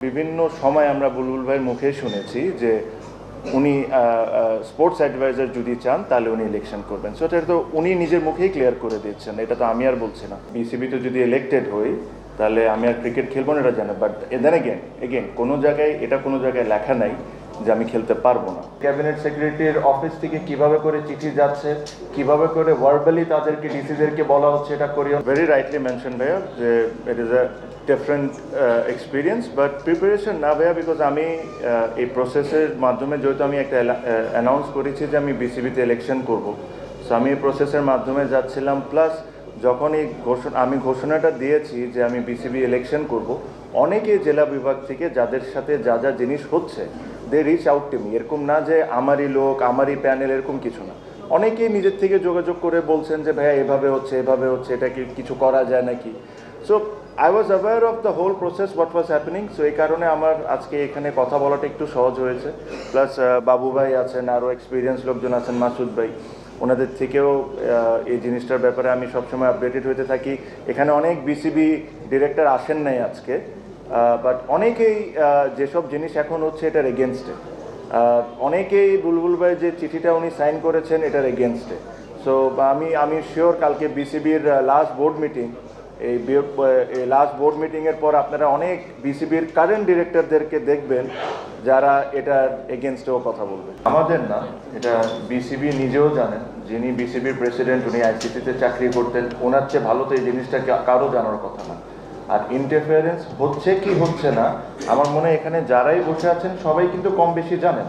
বিভিন্ন সময় আমরা বুলবুল ভাইয়ের মুখে শুনেছি যে উনি স্পোর্টস অ্যাডভাইজার যদি চান তাহলে উনি ইলেকশন করবেন। সো এটা তো উনি নিজের মুখেই ক্লিয়ার করে দিচ্ছেন, এটা তো আমি আর বলছি না। বিসিবিতে যদি ইলেক্টেড হই তাহলে আমি আর ক্রিকেট খেলবো না, এটা জানে। বাট দেন এগেন কোনো জায়গায় লেখা নাই যে আমি খেলতে পারবো না। ক্যাবিনেট সেক্রেটারির অফিস থেকে কিভাবে করে চিঠি যাচ্ছে, কিভাবে করে ভার্বালি তাদেরকে ডিসিদেরকে বলা হচ্ছে এটা করিও। ভেরি রাইটলি মেনশন ভাইয়া যে it is a different experience but preparation না ভাইয়া, বিকজ আমি এই প্রসেসের মাধ্যমে যেহেতু আমি একটা অ্যানাউন্স করেছি যে আমি বিসিবিতে ইলেকশন করব, সো আমি এই প্রসেসের মাধ্যমে যাচ্ছিলাম। প্লাস যখন এই আমি ঘোষণাটা দিয়েছি যে আমি বিসিবি ইলেকশন করব, অনেকে জেলা বিভাগ থেকে যাদের সাথে যা যা জিনিস হচ্ছে they reach out to me. এরকম না যে আমারই লোক আমারই প্যানেল, এরকম কিছু না। অনেকেই নিজের থেকে যোগাযোগ করে বলছেন যে ভাইয়া এভাবে হচ্ছে এটা কি কিছু করা যায় নাকি। So I was aware of the whole process what was happening. সো এই কারণে আমার আজকে এখানে কথা বলাটা একটু সহজ হয়েছে। প্লাস বাবু ভাই আছেন, আরও এক্সপিরিয়েন্স লোকজন আছেন, মাসুদ ভাই, ওনাদের থেকেও এই জিনিসটার ব্যাপারে আমি সবসময় আপডেটেড হতে থাকি। এখানে অনেক বিসিবি ডিরেক্টর আসেন নাই আজকে, বাট অনেকেই যেসব জিনিস এখন হচ্ছে এটার এগেনস্টে, অনেকেই বুলবুল ভাই যে চিঠিটা উনি সাইন করেছেন এটার এগেনস্টে। সো আমি শিওর কালকে বিসিবির লাস্ট বোর্ড মিটিং, এই লাস্ট বোর্ড মিটিংয়ের পর আপনারা অনেক বিসিবির কারেন্ট ডিরেক্টরদেরকে দেখবেন যারা এটার এগেনস্টেও কথা বলবেন। আমাদের না, এটা বিসিবি নিজেও জানেন। যিনি বিসিবির প্রেসিডেন্ট উনি আইসিসিতে চাকরি করতেন, ওনার চেয়ে ভালো তো এই জিনিসটা কারো জানার কথা না। আর ইন্টারফারেন্স হচ্ছে কি হচ্ছে না, আমার মনে হয় এখানে যারাই বসে আছেন সবাই কিন্তু কম বেশি জানেন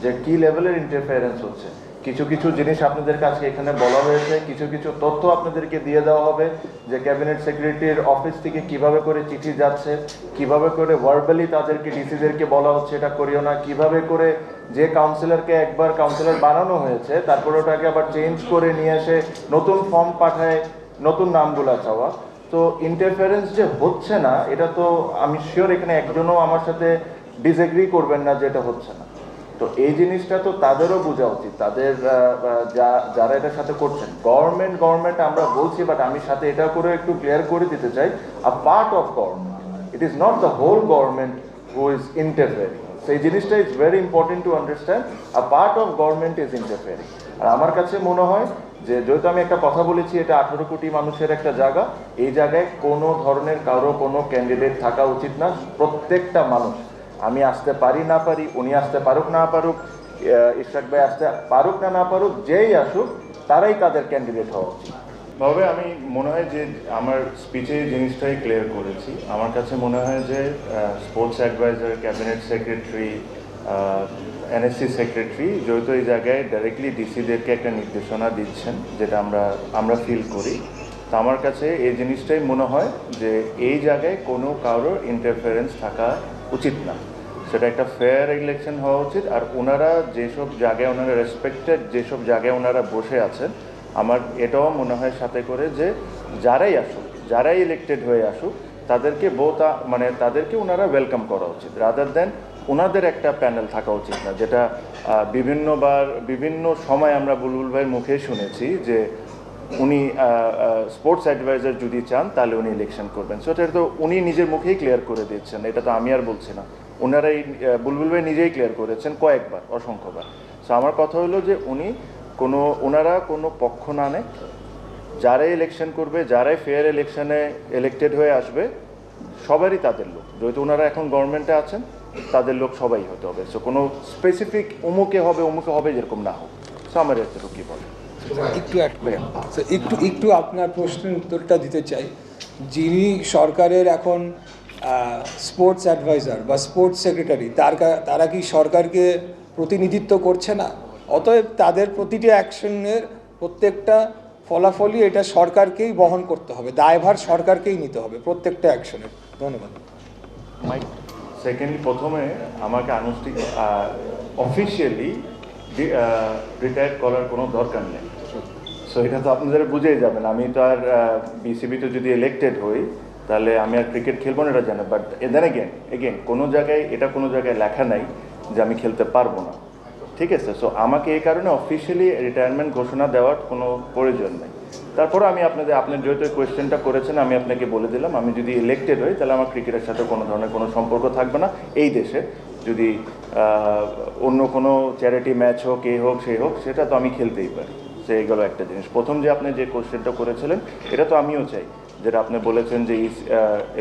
যে কি লেভেলের ইন্টারফারেন্স হচ্ছে। কিছু কিছু জিনিস আপনাদের কাছে এখানে বলা হয়েছে, কিছু কিছু তথ্য আপনাদেরকে দিয়ে দেওয়া হবে যে ক্যাবিনেট সেক্রেটারির অফিস থেকে কিভাবে করে চিঠি যাচ্ছে, কিভাবে করে ভার্বালি তাদেরকে ডিসিদেরকে বলা হচ্ছে এটা করিও না, কিভাবে করে যে কাউন্সিলরকে একবার কাউন্সিলর বানানো হয়েছে তারপরে ওটাকে আবার চেঞ্জ করে নিয়ে এসে নতুন ফর্ম পাঠায় নতুন নামগুলো চাওয়া। তো ইন্টারফারেন্স যে হচ্ছে না এটা তো আমি শিওর এখানে একজনও আমার সাথে ডিসএগ্রি করবেন না যে এটা হচ্ছে না। তো এই জিনিসটা তো তাদেরও বোঝা উচিত, তাদের যারা এটার সাথে করছেন। গভর্নমেন্ট আমরা বলছি, বাট আমি সাথে এটা করে একটু ক্লিয়ার করে দিতে চাই, a part of government, it is not the whole government who is interfering. সেই জিনিসটা is very important to understand, a part of government is interfering. আর আমার কাছে মনে হয় যে যেহেতু আমি একটা কথা বলেছি এটা 18 কোটি মানুষের একটা জায়গা, এই জায়গায় কোনো ধরনের কোনো ক্যান্ডিডেট থাকা উচিত না। প্রত্যেকটা মানুষ, আমি আসতে পারি না পারি, উনি আসতে পারুক না পারুক, ইশরাক ভাই আসতে পারুক না পারুক, যেই আসুক তারাই তাদের ক্যান্ডিডেট হওয়া উচিত। তবে আমি মনে হয় যে আমার স্পিচে এই জিনিসটাই ক্লিয়ার করেছি। আমার কাছে মনে হয় যে sports adviser, cabinet secretary, NSC secretary যেহেতু এই জায়গায় ডাইরেক্টলি ডিসিদেরকে একটা নির্দেশনা দিচ্ছেন, যেটা আমরা ফিল করি, তো আমার কাছে এই জিনিসটাই মনে হয় যে এই জায়গায় কোনো কারোর ইন্টারফারেন্স থাকা উচিত না। সেটা একটা ফেয়ার ইলেকশন হওয়া উচিত। আর ওনারা যেসব জায়গায় ওনারা রেসপেক্টেড, যেসব জায়গায় ওনারা বসে আছেন, আমার এটাও মনে হয় সাথে করে যে যারাই আসুক, যারাই ইলেক্টেড হয়ে আসুক, তাদেরকে তাদেরকে ওনারা ওয়েলকাম করা উচিত, রাদার দেন ওনাদের একটা প্যানেল থাকা উচিত না, যেটা বিভিন্ন সময় আমরা বুলবুল ভাইয়ের মুখে শুনেছি যে উনি স্পোর্টস অ্যাডভাইজার যদি চান তাহলে উনি ইলেকশন করবেন। সো এটা তো উনি নিজের মুখেই ক্লিয়ার করে দিচ্ছেন, এটা তো আমি আর বলছি না। বুলবুল ভাই নিজেই ক্লিয়ার করেছেন কয়েকবার, অসংখ্যবার। সো আমার কথা হলো যে ওনারা কোনো পক্ষ না নেয়, যারাই ইলেকশন করবে, যারাই ফেয়ার ইলেকশনে ইলেক্টেড হয়ে আসবে সবারই তাদের লোক। যেহেতু ওনারা এখন গভর্নমেন্টে আছেন, তাদের লোক সবাই হতে হবে। সো কোনো স্পেসিফিক অমুকে হবে যেরকম না হোক। সো আমার এতটুকু কি বলে একটু আপনার প্রশ্নের উত্তরটা দিতে চাই। যিনি সরকারের এখন স্পোর্টস অ্যাডভাইজার বা স্পোর্টস সেক্রেটারি, তারা কি সরকারকে প্রতিনিধিত্ব করছে না? অতএব তাদের প্রতিটি অ্যাকশনের প্রত্যেকটা ফলাফলই এটা সরকারকেই বহন করতে হবে, দায়ভার সরকারকেই নিতে হবে প্রত্যেকটা অ্যাকশনের। ধন্যবাদ। প্রথমে আমাকে অফিসিয়ালি রিটায়ার করার কোনো দরকার নেই। সো এটা তো আপনাদের বুঝেই যাবেন। আমি তো আর বিসিবিতে যদি ইলেক্টেড হই তাহলে আমি আর ক্রিকেট খেলবো না, এটা জানে। বাট দেন এগেন কোনো জায়গায় লেখা নাই যে আমি খেলতে পারবো না, ঠিক আছে। সো আমাকে এই কারণে অফিসিয়ালি রিটায়ারমেন্ট ঘোষণা দেওয়ার কোনো প্রয়োজন নেই। তারপরে আমি আপনার যেহেতু কোয়েশ্চেনটা করেছেন আমি আপনাকে বলে দিলাম, আমি যদি ইলেক্টেড হই তাহলে আমার ক্রিকেটের সাথে কোনো ধরনের কোনো সম্পর্ক থাকবে না এই দেশে। যদি অন্য কোনো চ্যারিটি ম্যাচ হোক হোক সে হোক, সেটা তো আমি খেলতেই পারি। সে এগুলো একটা জিনিস। প্রথম যে আপনি যে কোয়েশ্চেনটা করেছিলেন, এটা তো আমিও চাই, যেটা আপনি বলেছেন যে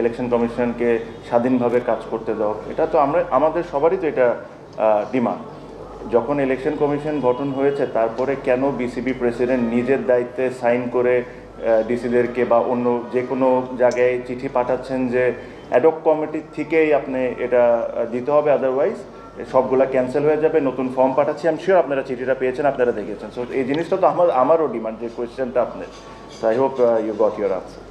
ইলেকশন কমিশনকে স্বাধীনভাবে কাজ করতে দাও, এটা তো আমাদের সবারই তো এটা ডিমান্ড। যখন ইলেকশন কমিশন গঠন হয়েছে তারপরে কেন বিসিবি প্রেসিডেন্ট নিজের দায়িত্বে সাইন করে ডিসিদেরকে বা অন্য যে কোনো জায়গায় চিঠি পাঠাচ্ছেন যে অ্যাডক কমিটির থেকেই আপনি এটা দিতে হবে, আদারওয়াইজ সবগুলা ক্যান্সেল হয়ে যাবে, নতুন ফর্ম পাঠাচ্ছি। আমি শিওর আপনারা চিঠিটা পেয়েছেন, আপনারা দেখেছেন। সো এই জিনিসটা তো আমারও ডিমান্ড, যে কোয়েশ্চেনটা আপনার। So I hope you got your answer.